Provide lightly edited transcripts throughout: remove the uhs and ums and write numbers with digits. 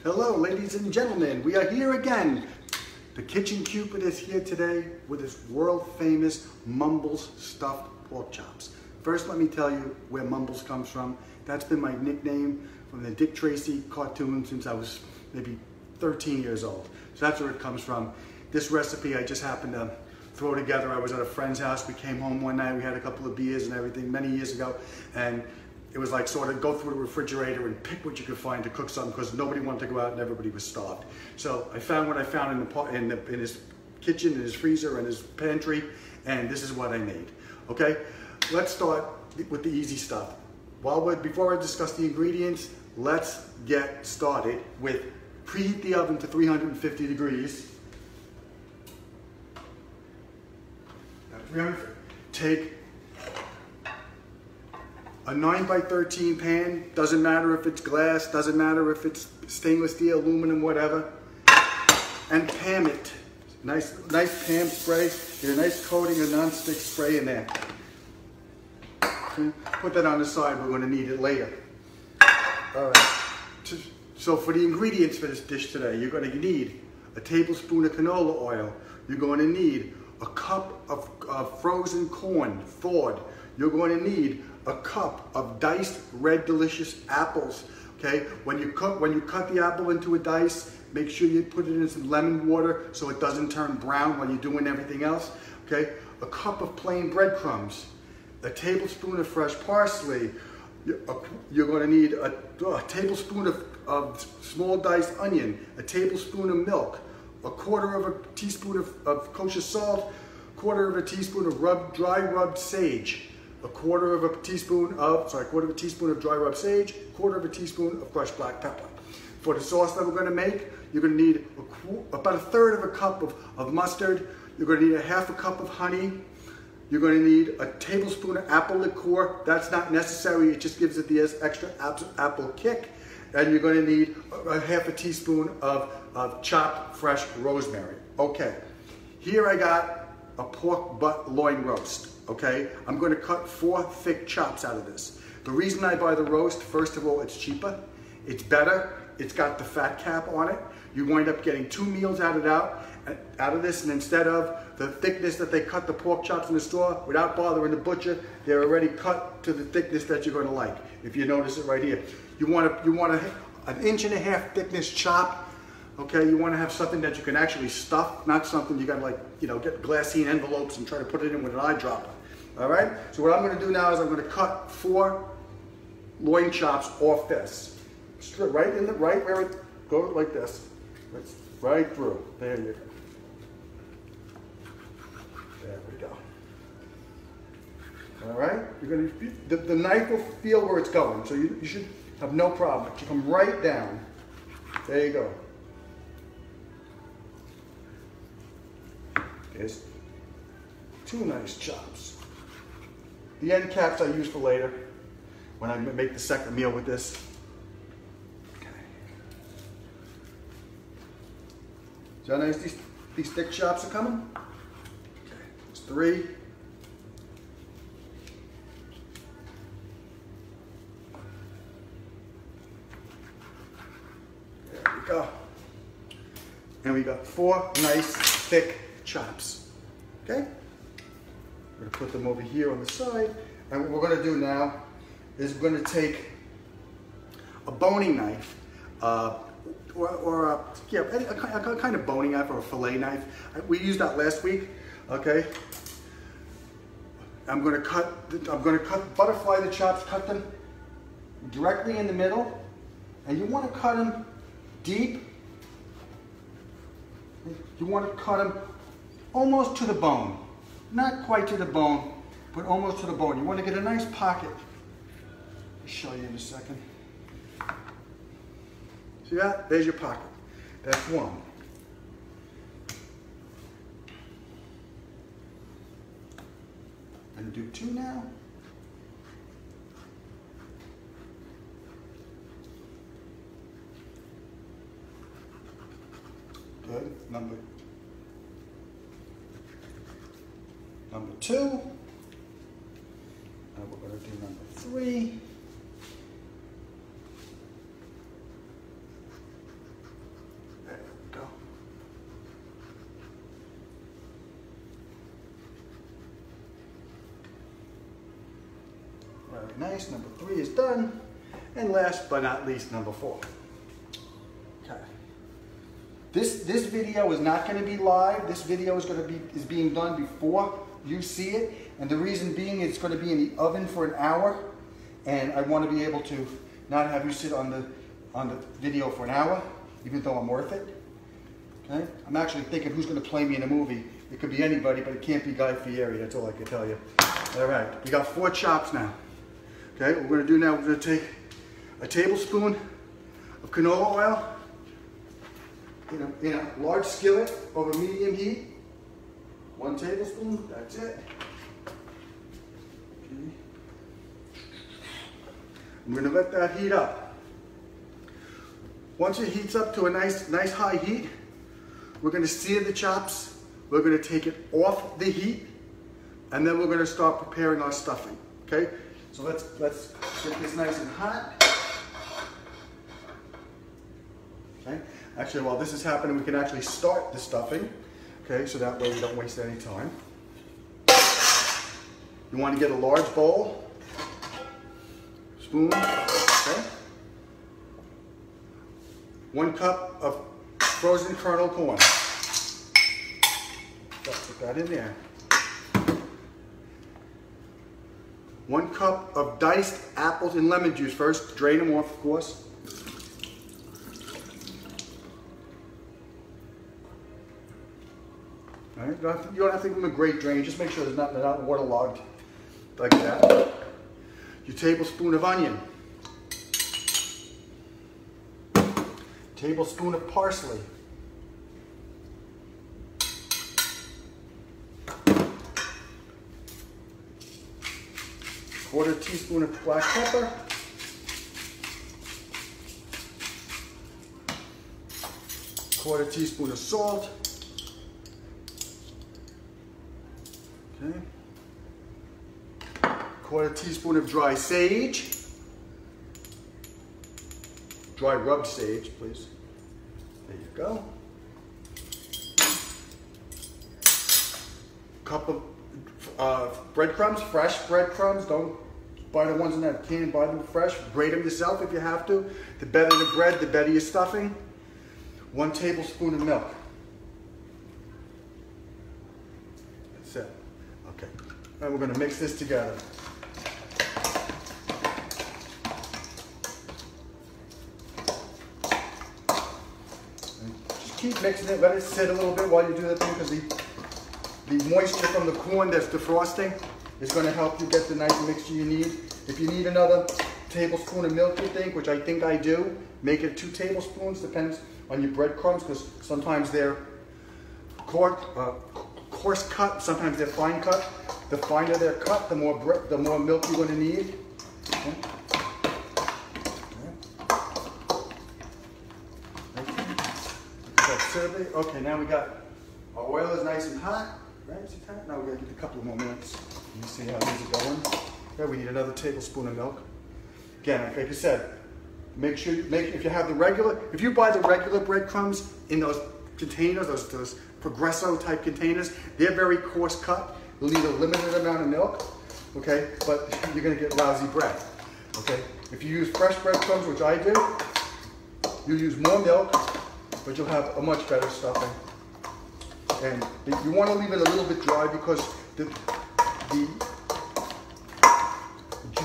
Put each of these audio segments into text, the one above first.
Hello, ladies and gentlemen. We are here again. The Kitchen Cupid is here today with his world-famous Mumbles stuffed pork chops. First, let me tell you where Mumbles comes from. That's been my nickname from the Dick Tracy cartoon since I was maybe 13 years old. So that's where it comes from. This recipe I just happened to throw together. I was at a friend's house. We came home one night. We had a couple of beers and everything many years ago. And it was like sort of go through the refrigerator and pick what you could find to cook something because nobody wanted to go out and everybody was starved. So I found what I found in his kitchen, in his freezer, and his pantry, and this is what I made. Okay, let's start with the easy stuff. Before I discuss the ingredients, let's get started with preheat the oven to 350 degrees. Take a 9x13 pan, doesn't matter if it's glass, doesn't matter if it's stainless steel, aluminum, whatever, and pan it. Nice pan spray, get a nice coating of non-stick spray in there. Okay. Put that on the side, we're gonna need it later. All right, so for the ingredients for this dish today, you're gonna need a tablespoon of canola oil. You're going to need a cup of frozen corn, thawed. You're going to need a cup of diced red delicious apples. Okay, when you cut the apple into a dice, make sure you put it in some lemon water so it doesn't turn brown while you're doing everything else. Okay, a cup of plain breadcrumbs, a tablespoon of fresh parsley. You're going to need a tablespoon of small diced onion, a tablespoon of milk, a quarter of a teaspoon of kosher salt, quarter of a teaspoon of dry rubbed sage, a quarter of a teaspoon of dry rub sage, quarter of a teaspoon of crushed black pepper. For the sauce that we're going to make, you're going to need about a third of a cup of mustard. You're going to need a half a cup of honey. You're going to need a tablespoon of apple liqueur. That's not necessary. It just gives it the extra apple kick. And you're going to need a half a teaspoon of chopped fresh rosemary. Okay, here I got a pork butt loin roast. Okay, I'm going to cut 4 thick chops out of this. The reason I buy the roast, first of all, it's cheaper, it's better, it's got the fat cap on it. You wind up getting 2 meals out of this, and instead of the thickness that they cut the pork chops in the store, without bothering the butcher, they're already cut to the thickness that you're going to like. If you notice it right here, you want an 1.5 inch thickness chop. Okay, you want to have something that you can actually stuff, not something you got to get glassine envelopes and try to put it in with an eyedropper. All right, so what I'm going to do now is I'm going to cut 4 loin chops off this. Right where it goes like this. It's right through. There you go. There we go. All right, you're going to, the knife will feel where it's going, so you should have no problem. You come right down. There you go. There's 2 nice chops. The end caps I use for later when I make the second meal with this. Okay. See how nice these thick chops are coming? Okay, there's 3. There we go. And we got 4 nice thick chops. Okay? We're going to put them over here on the side. And what we're going to do now is we're going to take a boning knife, or a kind of boning knife or a fillet knife. We used that last week. Okay? I'm going to butterfly the chops, cut them directly in the middle. And you want to cut them deep. You want to cut them almost to the bone. Not quite to the bone, but almost to the bone. You want to get a nice pocket. I'll show you in a second. See that? There's your pocket. That's 1. And do 2 now. Good. Number 2, and we're going to do number 3, Very nice. Number 3 is done. And last but not least, number 4. Okay. This video is not going to be live. This video is being done before you see it. And the reason being, it's going to be in the oven for an hour. And I want to be able to not have you sit on the video for an hour, even though I'm worth it. Okay? I'm actually thinking who's going to play me in a movie. It could be anybody, but it can't be Guy Fieri. That's all I can tell you. All right, we got 4 chops now. Okay, what we're going to do now, we're going to take a tablespoon of canola oil in a large skillet over medium heat. 1 tablespoon, that's it. Okay. I'm going to let that heat up. Once it heats up to a nice high heat, we're going to sear the chops. We're going to take it off the heat, and then we're going to start preparing our stuffing. Okay? So let's get this nice and hot. Okay? Actually, while this is happening, we can actually start the stuffing. Okay? So that way we don't waste any time. You want to get a large bowl, spoon. Okay? 1 cup of frozen kernel corn. Put that in there. 1 cup of diced apples and lemon juice. First, drain them off, of course. All right, you don't have to give them a great drain. Just make sure they're not waterlogged like that. Your tablespoon of onion. Tablespoon of parsley. 1/4 teaspoon of black pepper. 1/4 teaspoon of salt. Okay. 1/4 teaspoon of dry sage. Dry rubbed sage, please. There you go. Cup of breadcrumbs, fresh breadcrumbs. Don't buy the ones in that can, buy them fresh. Grate them yourself if you have to. The better the bread, the better your stuffing. 1 tablespoon of milk. That's it. Okay. And we're going to mix this together. And just keep mixing it. Let it sit a little bit while you do the thing, because the moisture from the corn that's defrosting is going to help you get the nice mixture you need. If you need another tablespoon of milk, you think, which I think I do, make it 2 tablespoons, depends on your breadcrumbs, because sometimes they're coarse cut, sometimes they're fine cut. The finer they're cut, the more milk you're going to need. Okay. Okay, now we got our oil is nice and hot. Right? Now we're going to give it a couple of more minutes. Let me see how these are going. Okay, we need another tablespoon of milk. Again, like I said, make sure if you have the regular, if you buy the regular breadcrumbs in those containers, those Progresso type containers, they're very coarse cut. You'll need a limited amount of milk, okay? But you're going to get lousy bread, okay? If you use fresh breadcrumbs, which I do, you use more milk, but you'll have a much better stuffing. And you want to leave it a little bit dry, because the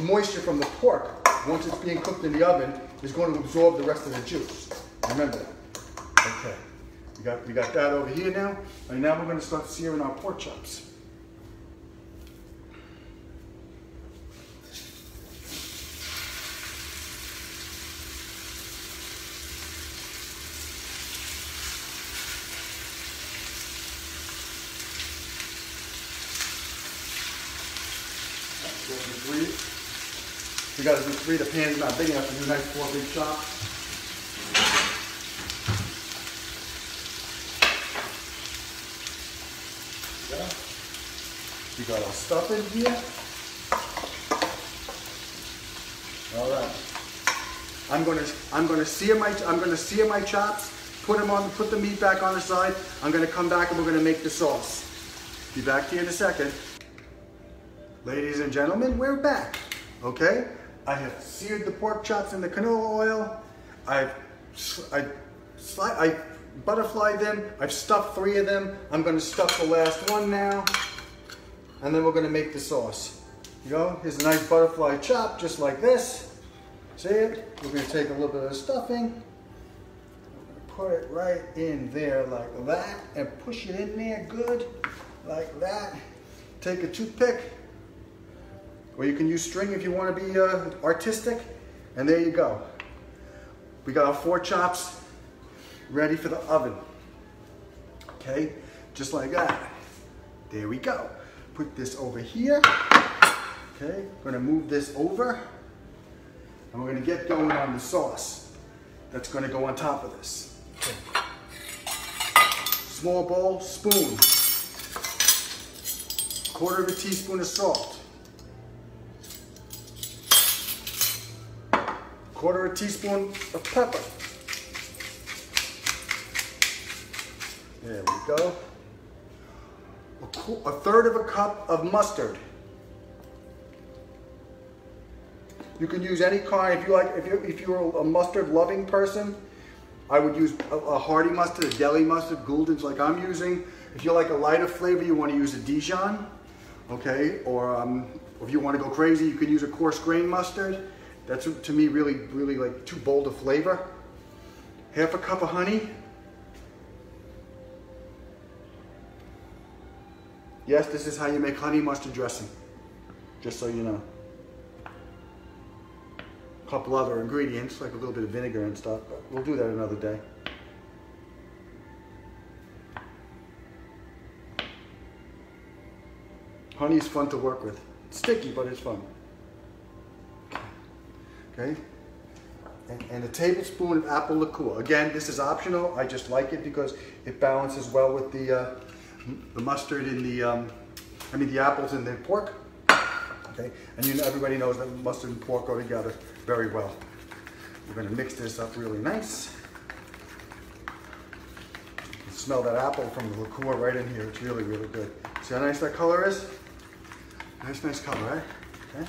moisture from the pork, once it's being cooked in the oven, is going to absorb the rest of the juice. Remember that. Okay. We got that over here now. And now we're going to start searing our pork chops. We got to do 3. The pan's not big enough to do nice 4 big chops. Yeah. We got our stuff in here. All right. I'm going to sear my chops. Put the meat back on the side. I'm going to come back and we're going to make the sauce. Be back to you in a second. Ladies and gentlemen, we're back. Okay, I have seared the pork chops in the canola oil. I butterflied them. I've stuffed 3 of them. I'm going to stuff the last one now, and then we're going to make the sauce. You go. Here's a nice butterfly chop, just like this. See it? We're going to take a little bit of the stuffing. Put it right in there like that, and push it in there good, like that. Take a toothpick, or you can use string if you want to be artistic, and there you go. We got our 4 chops ready for the oven. Okay, just like that. There we go. Put this over here. Okay, gonna move this over, and we're gonna get going on the sauce that's gonna go on top of this. Okay. Small bowl, spoon. 1/4 teaspoon of salt. 1/4 teaspoon of pepper. There we go. 1/3 cup of mustard. You can use any kind. If you like, if you're a mustard loving person, I would use a hearty mustard, a deli mustard, Gouldens like I'm using. If you like a lighter flavor, you want to use a Dijon, okay? Or if you want to go crazy, you can use a coarse grain mustard. That's to me really like too bold a flavor. 1/2 cup of honey. Yes, this is how you make honey mustard dressing, just so you know. A couple other ingredients, like a little bit of vinegar and stuff, but we'll do that another day. Honey is fun to work with. It's sticky, but it's fun. Okay, and a tablespoon of apple liqueur. Again, this is optional. I just like it because it balances well with the mustard in the apples in the pork. Okay, and everybody knows that mustard and pork go together very well. We're going to mix this up really nice. You can smell that apple from the liqueur right in here. It's really good. See how nice that color is? Nice color, right? Okay.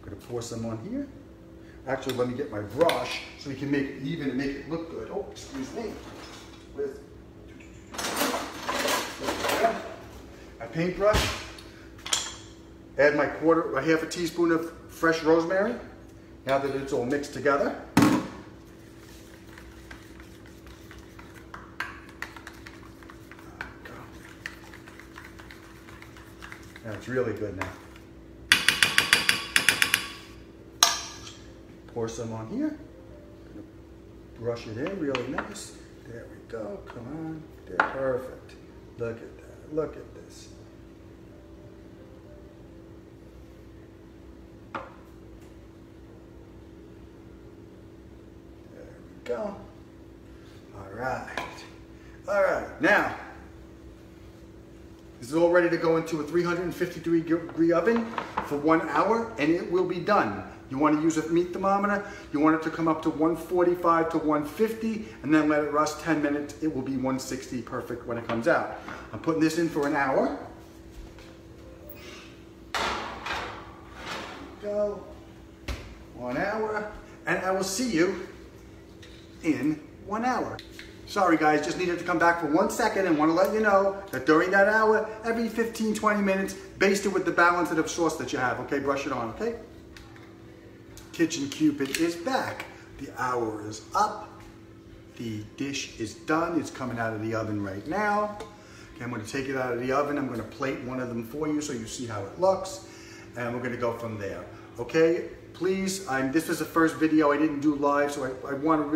I'm going to pour some on here. Actually, let me get my brush so we can make it even and make it look good. Oh, excuse me. With my paintbrush. Add my 1/2 teaspoon of fresh rosemary. Now that it's all mixed together. That's really good now. Pour some on here. Brush it in really nice. There we go. Come on. There. Perfect. Look at that. Look at this. There we go. All right. All right. Now, this is all ready to go into a 350-degree oven for 1 hour, and it will be done. You want to use a meat thermometer. You want it to come up to 145 to 150, and then let it rest 10 minutes. It will be 160 perfect when it comes out. I'm putting this in for an hour. Go. 1 hour, and I will see you in 1 hour. Sorry guys, just needed to come back for 1 second and want to let you know that during that hour, every 15-20 minutes, baste it with the balance of the sauce that you have, okay? Brush it on, okay? Kitchen Cupid is back. The hour is up. The dish is done. It's coming out of the oven right now. Okay, I'm going to take it out of the oven. I'm going to plate one of them for you so you see how it looks. And we're going to go from there, okay? Please, this is the first video I didn't do live, so I want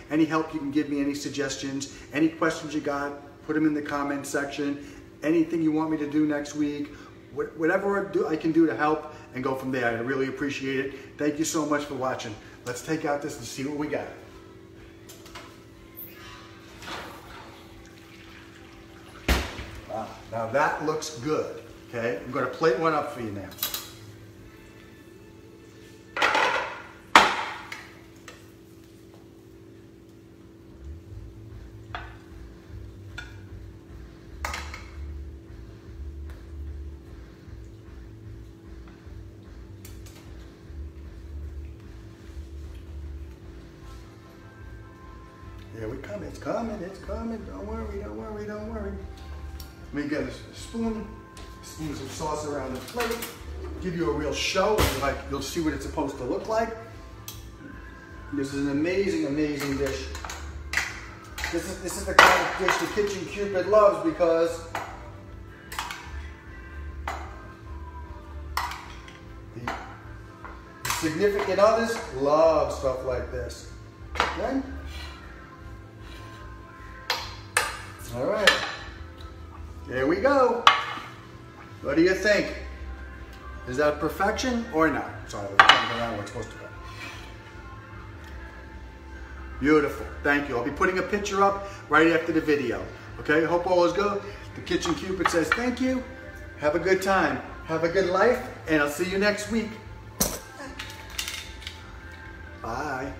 any help you can give me, any suggestions, any questions you got, put them in the comment section, anything you want me to do next week, whatever I can do to help, and go from there. I really appreciate it. Thank you so much for watching. Let's take out this and see what we got. Wow, now that looks good, okay? I'm gonna plate one up for you now. Here we come. It's coming. It's coming. Don't worry. Don't worry. Don't worry. Let me get a spoon. Spoon some sauce around the plate. Give you a real show. Like you'll see what it's supposed to look like. This is an amazing, amazing dish. This is the kind of dish the Kitchen Cupid loves because the significant others love stuff like this. Okay? All right. Here we go. What do you think? Is that perfection or not? Sorry, we're coming around where it's supposed to go. Beautiful. Thank you. I'll be putting a picture up right after the video. Okay? Hope all is good. The Kitchen Cupid says thank you. Have a good time. Have a good life. And I'll see you next week. Bye.